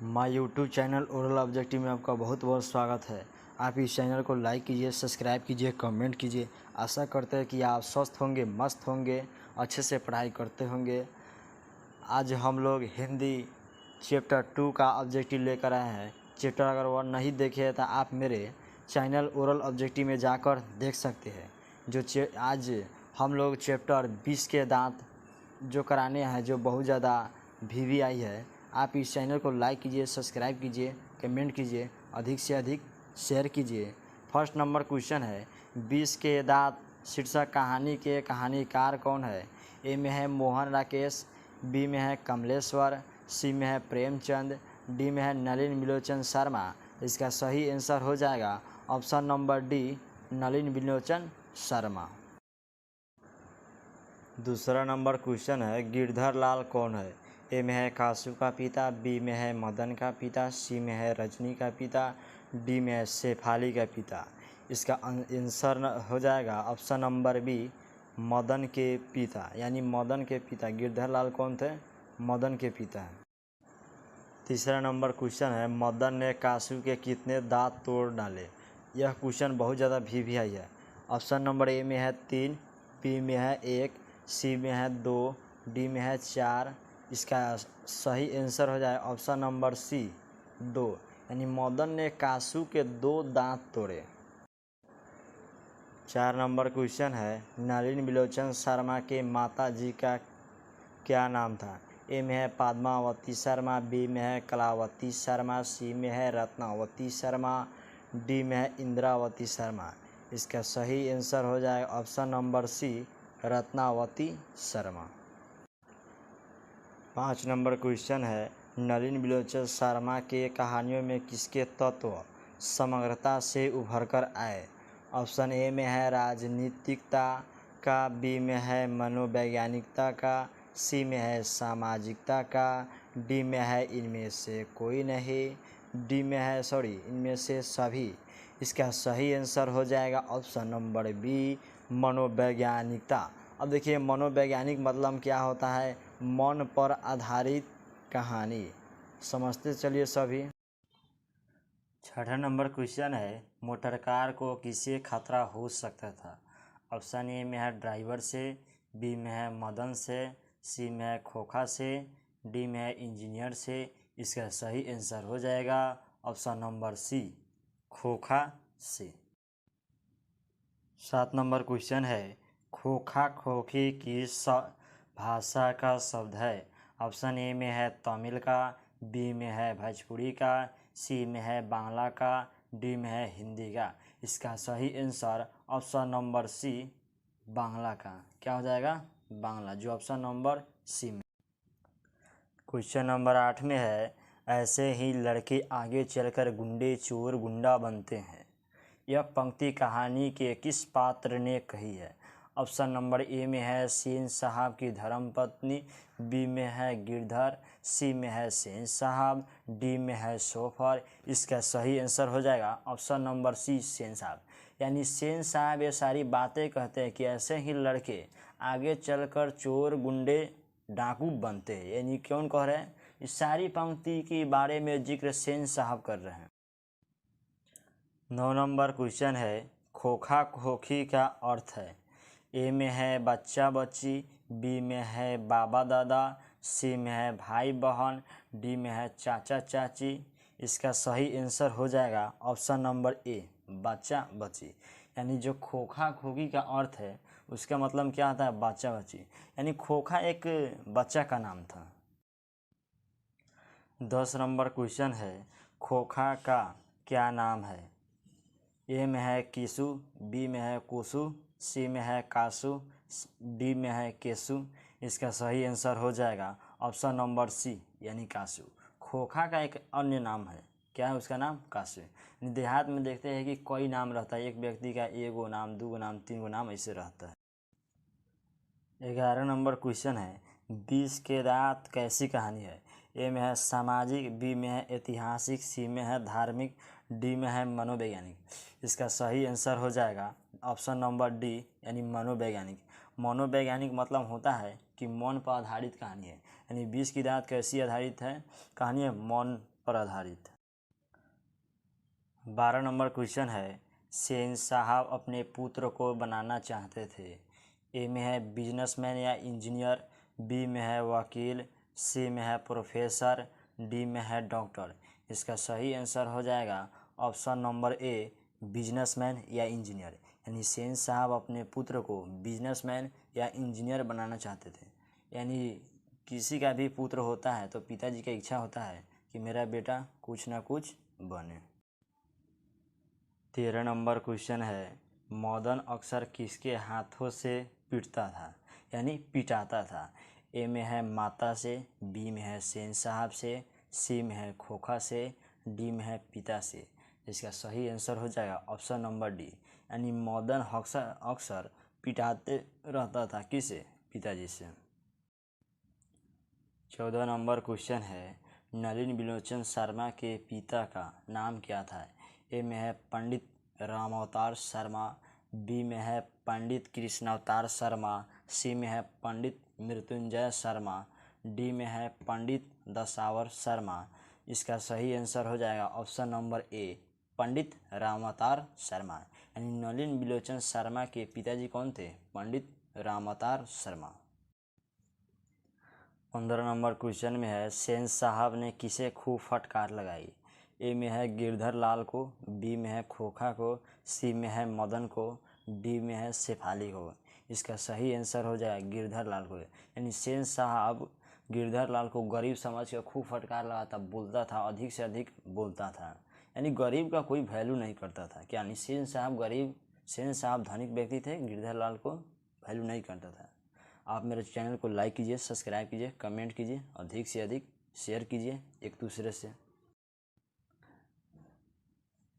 My YouTube channel oral objective में आपका बहुत बहुत स्वागत है। आप इस चैनल को लाइक कीजिए, सब्सक्राइब कीजिए, कमेंट कीजिए। आशा करते हैं कि आप स्वस्थ होंगे, मस्त होंगे, अच्छे से पढ़ाई करते होंगे। आज हम लोग हिंदी चैप्टर 2 का ऑब्जेक्टिव लेकर आए हैं। चैप्टर अगर वह नहीं देखे तो आप मेरे चैनल ओरल ऑब्जेक्टिव में जाकर देख सकते हैं। आज हम लोग चैप्टर 20 के दांत जो कराने हैं, जो बहुत ज़्यादा वीवी आई है। आप इस चैनल को लाइक कीजिए, सब्सक्राइब कीजिए, कमेंट कीजिए, अधिक से अधिक शेयर कीजिए। फर्स्ट नंबर क्वेश्चन है, 20 के दांत शीर्षक कहानी के कहानीकार कौन है? ए में है मोहन राकेश, बी में है कमलेश्वर, सी में है प्रेमचंद, डी में है नलिन बिलोचन शर्मा। इसका सही आंसर हो जाएगा ऑप्शन नंबर डी, नलिन बिलोचन शर्मा। दूसरा नंबर क्वेश्चन है, गिरधर लाल कौन है? ए में है कासू का पिता, बी में है मदन का पिता, सी में है रजनी का पिता, डी में है शेफाली का पिता। इसका आंसर हो जाएगा ऑप्शन नंबर बी, मदन के पिता। यानी मदन के पिता गिरधर लाल कौन थे? मदन के पिता। तीसरा नंबर क्वेश्चन है, मदन ने कासू के कितने दांत तोड़ डाले? यह क्वेश्चन बहुत ज़्यादा वीवी है। ऑप्शन नंबर ए में है 3, बी में है 1, सी में है 2, डी में है 4। इसका सही आंसर हो जाए ऑप्शन नंबर सी, 2। यानी मदन ने कासू के 2 दांत तोड़े। 4 नंबर क्वेश्चन है, नलिन बिलोचन शर्मा के माता जी का क्या नाम था? ए में है पद्मावती शर्मा, बी में है कलावती शर्मा, सी में है रत्नावती शर्मा, डी में है इंद्रावती शर्मा। इसका सही आंसर हो जाए option number C, Ratnavati Sharma. 5 number question है, नलिन बिलोचन शर्मा के कहानियों में किसके तत्व समग्रता से उभर कर आए? ऑप्शन ए में है राजनीतिकता का, बी में है मनोवैज्ञानिकता का, सी में है सामाजिकता का, डी में है इनमें से कोई नहीं, इनमें से सभी। इसका सही आंसर हो जाएगा ऑप्शन नंबर बी, मनोवैज्ञानिकता। अब देखिए, मनोवैज्ञानिक मतलब क्या होता है? मन पर आधारित कहानी। समझते चलिए सभी। 6ठा नंबर क्वेश्चन है, मोटरकार को किससे खतरा हो सकता था? ऑप्शन ए में है ड्राइवर से, बी में है मदन से, सी में है खोखा से, डी में है इंजीनियर से। इसका सही आंसर हो जाएगा ऑप्शन नंबर सी, खोखा से। 7 नंबर क्वेश्चन है, खोखा खोखी किस भाषा का शब्द है? ऑप्शन ए में है तमिल का, बी में है भोजपुरी का, सी में है बांग्ला का, डी में है हिंदी का। इसका सही answer option number C, Bangla का। क्या हो जाएगा? बांग्ला, जो ऑप्शन नंबर सी में। क्वेश्चन नंबर 8 में है, ऐसे ही लड़के आगे चलकर गुंडे चोर गुंडा बनते हैं। यह पंक्ति कहानी के किस पात्र ने कही है? ऑप्शन नंबर ए में है सेन साहब की धर्मपत्नी, बी में है गिरधर, सी में है सेन साहब, डी में है सोफर। इसका सही आंसर हो जाएगा ऑप्शन नंबर सी, सेन साहब। यानी सेन साहब ये सारी बातें कहते हैं कि ऐसे ही लड़के आगे चलकर चोर गुंडे डाकू बनते हैं। यानी कौन कह रहे हैं? इस सारी पंक्ति के बारे में जिक्र सेन साहब कर रहे हैं। 9 नंबर क्वेश्चन है, खोखा खोखी का अर्थ है? ए में है बच्चा बच्ची, बी में है बाबा दादा, सी में है भाई बहन, डी में है चाचा चाची। इसका सही आंसर हो जाएगा ऑप्शन नंबर ए, बच्चा बच्ची। यानी जो खोखा खोखी का अर्थ है उसका मतलब क्या होता है? बच्चा बच्ची। यानी खोखा एक बच्चा का नाम था। 10 नंबर क्वेश्चन है, खोखा का क्या नाम है? ए में है किसु, बी में है कुसु, सी में है कासु, डी में है केसु। इसका सही आंसर हो जाएगा ऑप्शन नंबर सी, यानी कासु। खोखा का एक अन्य नाम है। क्या है उसका नाम? कासु। देहात में देखते हैं कि कोई नाम रहता है, एक व्यक्ति का एगो नाम, 2 नाम, 3 नाम ऐसे रहता है। 11 नंबर क्वेश्चन है, 20 के दांत कैसी कहानी है? ए में है सामाजिक, बी में है ऐतिहासिक, सी में है धार्मिक, डी में है मनोवैज्ञानिक। इसका सही आंसर हो जाएगा ऑप्शन नंबर डी, यानी मनोवैज्ञानिक। मनोवैज्ञानिक मतलब होता है कि मन पर आधारित कहानी है। यानी 20 की दांत कैसी आधारित है? कहानी है मन पर आधारित। 12 नंबर क्वेश्चन है, शहंशाह अपने पुत्र को बनाना चाहते थे। ए में है बिजनेसमैन या इंजीनियर, बी में है वकील, सी में है प्रोफेसर, डी में है डॉक्टर। इसका सही आंसर हो जाएगा ऑप्शन नंबर ए, बिजनेसमैन या इंजीनियर। यानी शहंशाह अपने पुत्र को बिजनेसमैन या इंजीनियर बनाना चाहते थे। यानी किसी का भी पुत्र होता है तो पिताजी का इच्छा होता है कि मेरा बेटा कुछ ना कुछ बने। 13 नंबर क्वेश्चन है, मदन अक्सर किसके हाथों से पीटता था यानी पिटाता था। ए में है माता से, बी में है शहंशाह से, सी में है खोखा से, डी में है पिता से। इसका सही आंसर हो जाएगा ऑप्शन नंबर डी, यानी मदन अक्सर पिटाते रहता था किसे, पिताजी से। 14 नंबर क्वेश्चन है, नलिन बिलोचन शर्मा के पिता का नाम क्या था। ए में है पंडित रामावतार शर्मा, बी में है पंडित कृष्णावतार शर्मा, सी में है पंडित मृत्युंजय शर्मा, डी में है पंडित दशावर शर्मा। इसका सही आंसर हो जाएगा ऑप्शन नंबर ए, पंडित रामावतार शर्मा। यानी नलिन बिलोचन शर्मा के पिताजी कौन थे, पंडित रामावतार शर्मा। 15 नंबर क्वेश्चन में है, शहंशाह ने किसे खूब फटकार लगाई। ए में है गिरधर लाल को, बी में है खोखा को, सी में है मदन को, डी में है शेफाली को। इसका सही आंसर हो जाएगा गिरधर लाल को। यानी शहंशाह गिरधर लाल को गरीब समझ कर खूब फटकार लगाता, बोलता था, अधिक से अधिक बोलता था। यानी गरीब का कोई वैल्यू नहीं करता था। क्या यानी शहंशाह धनिक व्यक्ति थे, गिरधर लाल को वैल्यू नहीं करता था। आप मेरे चैनल को लाइक कीजिए, सब्सक्राइब कीजिए, कमेंट कीजिए, अधिक से अधिक शेयर कीजिए एक दूसरे से।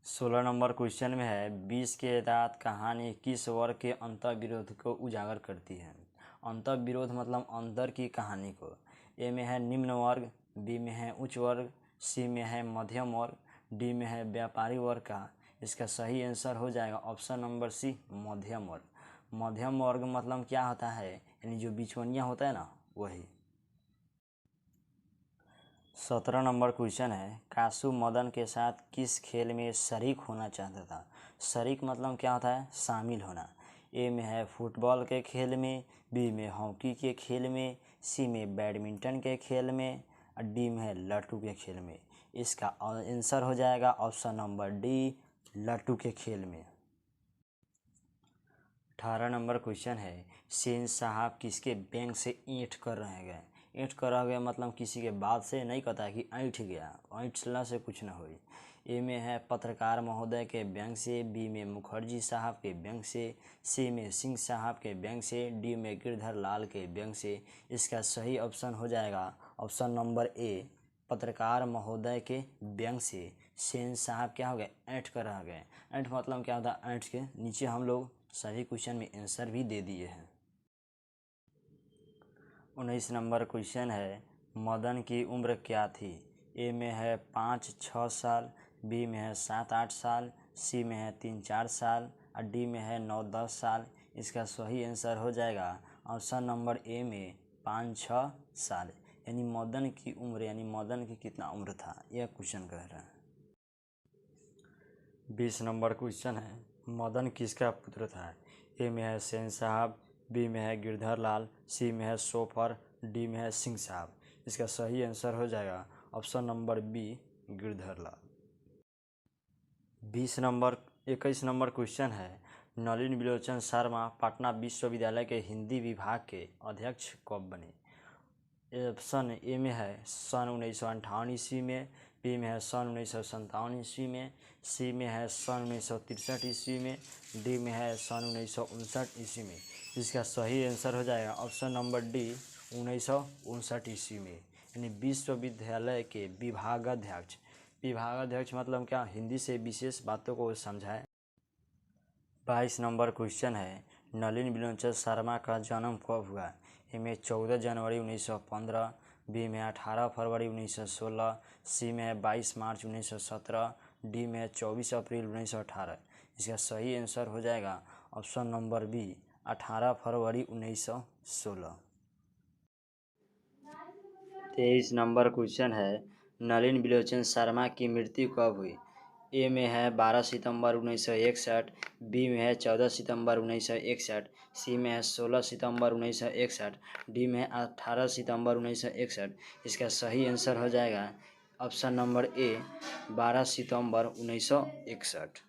16 नंबर क्वेश्चन में है, 20 के दांत कहानी किस वर्ग के अंतर्विरोध को उजागर करती है। अंतर्विरोध मतलब अंतर की कहानी को। ए में है निम्न वर्ग, बी में है उच्च वर्ग, सी में है मध्यम वर्ग, डी में है व्यापारी वर्ग का। इसका सही आंसर हो जाएगा ऑप्शन नंबर सी, मध्यम वर्ग। मध्यम वर्ग मतलब क्या होता है, यानी जो बिचवनिया होता है ना, वही। 17 नंबर क्वेश्चन है, कासू मदन के साथ किस खेल में शरीक होना चाहता था। शरीक मतलब क्या होता है, शामिल होना। ए में है फुटबॉल के खेल में, बी में हॉकी के खेल में, सी में बैडमिंटन के खेल में, और डी में है लट्टू के खेल में। इसका आंसर हो जाएगा ऑप्शन नंबर डी, लट्टू के खेल में। 18 नंबर क्वेश्चन है, शहंशाह किसके बैंक से ऐंठ कर रह गए। ऐंठ कर रह गए मतलब किसी के बात से नहीं कहता है कि ऐंठ गया, ऐंठला से कुछ ना होई। ए में है पत्रकार महोदय के बैंक से, बी में मुखर्जी साहब के बैंक से, सी में सिंह साहब के बैंक से, डी में गिरधर लाल के बैंक से। इसका सही ऑप्शन हो जाएगा ऑप्शन नंबर ए, पत्रकार महोदय के बैंक से शहंशाह क्या हो गए, ऐंठ कर रह गए। ऐंठ मतलब क्या होता है, ऐंठ के नीचे हम लोग सभी क्वेश्चन में आंसर भी दे दिए हैं। 19 नंबर क्वेश्चन है, मदन की उम्र क्या थी। ए में है 5-6 साल, बी में है 7-8 साल, सी में है 3-4 साल, और डी में है 9-10 साल। इसका सही आंसर हो जाएगा ऑप्शन नंबर ए में 5-6 साल। यानी मदन की उम्र, यानी मदन की कितना उम्र था, यह क्वेश्चन कह रहा है। 20 नंबर क्वेश्चन है, मदन किसका पुत्र था। ए में है शहंशाह, बी में है गिरधर लाल, सी में है सोफर, डी में है सिंह साहब। इसका सही आंसर हो जाएगा ऑप्शन नंबर बी, गिरधर लाल। 21 नंबर क्वेश्चन है, नलिन बिलोचन शर्मा पटना विश्वविद्यालय के हिंदी विभाग के अध्यक्ष कब बने। ऑप्शन ए में है सन 1958 ईस्वी में, बी में है सन 1957 ईस्वी में, सी में है सन 1963 ईस्वी में, डी में है सन 1959 ईस्वी में। इसका सही आंसर हो जाएगा ऑप्शन नंबर डी, 1959 ईस्वी में। यानी विश्वविद्यालय के विभागाध्यक्ष। विभागाध्यक्ष मतलब क्या, हिंदी से विशेष बातों को समझाए। 22 नंबर क्वेश्चन है, नलिन बिलोचन शर्मा का जन्म कब हुआ। ए में 14 जनवरी 1915, बी में 18 फरवरी 1916, सी में 22 मार्च 1917, डी में 24 अप्रैल 1918। इसका सही आंसर हो जाएगा ऑप्शन नंबर बी, 18 फरवरी 1916। 23 नंबर क्वेश्चन है, नलिन बिलोचन शर्मा की मृत्यु कब हुई? ए में है 12 सितंबर 1961, बी में है 14 सितंबर 1961, सी में है 16 सितंबर 1961, डी में है 18 सितंबर 1961। इसका सही आंसर हो जाएगा option number A 12 September 1961।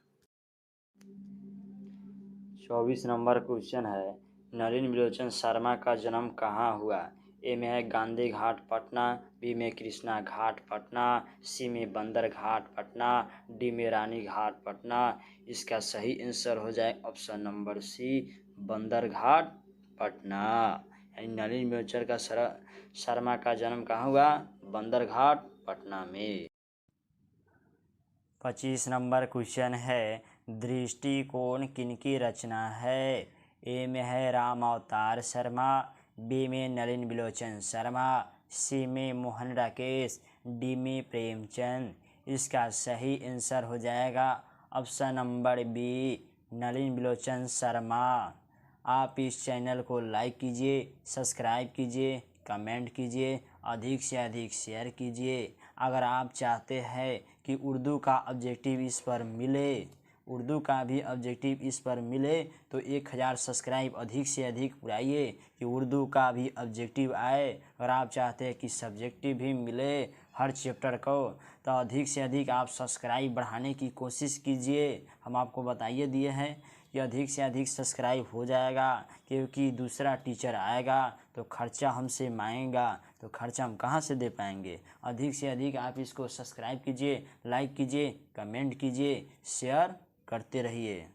24 number question है, नलिन बिलोचन शर्मा का जन्म कहाँ हुआ? ए में है गांधी घाट पटना, बी में कृष्णा घाट पटना, सी में बंदर घाट पटना, डी में रानी घाट पटना। इसका सही आंसर हो जाए ऑप्शन नंबर सी बंदर घाट पटना। यानी नलिन बिलोचन का शर्मा का जन्म कहाँ हुआ? बंदर घाट पटना में। 25 नंबर क्वेश्चन है, दृष्टिकोण किनकी रचना है? ए में है राम अवतार शर्मा, बी में नलिन बिलोचन शर्मा, सी में मोहन राकेश, डी में प्रेमचंद। इसका सही आंसर हो जाएगा ऑप्शन नंबर बी नलिन बिलोचन शर्मा। आप इस चैनल को लाइक कीजिए, सब्सक्राइब कीजिए, कमेंट कीजिए, अधिक से अधिक शेयर कीजिए। अगर आप चाहते हैं कि उर्दू का ऑब्जेक्टिव इस पर मिले, उर्दू का भी ऑब्जेक्टिव इस पर मिले, तो 1000 सब्सक्राइब अधिक से अधिक पुराइए कि उर्दू का भी ऑब्जेक्टिव आए। अगर आप चाहते हैं कि सब्जेक्टिव भी मिले हर चैप्टर को, तो अधिक से अधिक आप सब्सक्राइब बढ़ाने की कोशिश कीजिए। हम आपको बताइए दिए हैं कि अधिक से अधिक सब्सक्राइब हो जाएगा, क्योंकि दूसरा टीचर आएगा तो खर्चा हमसे मांगेगा, तो खर्चा हम कहाँ से दे पाएंगे। अधिक से अधिक आप इसको सब्सक्राइब कीजिए, लाइक कीजिए, कमेंट कीजिए, शेयर करते रहिए।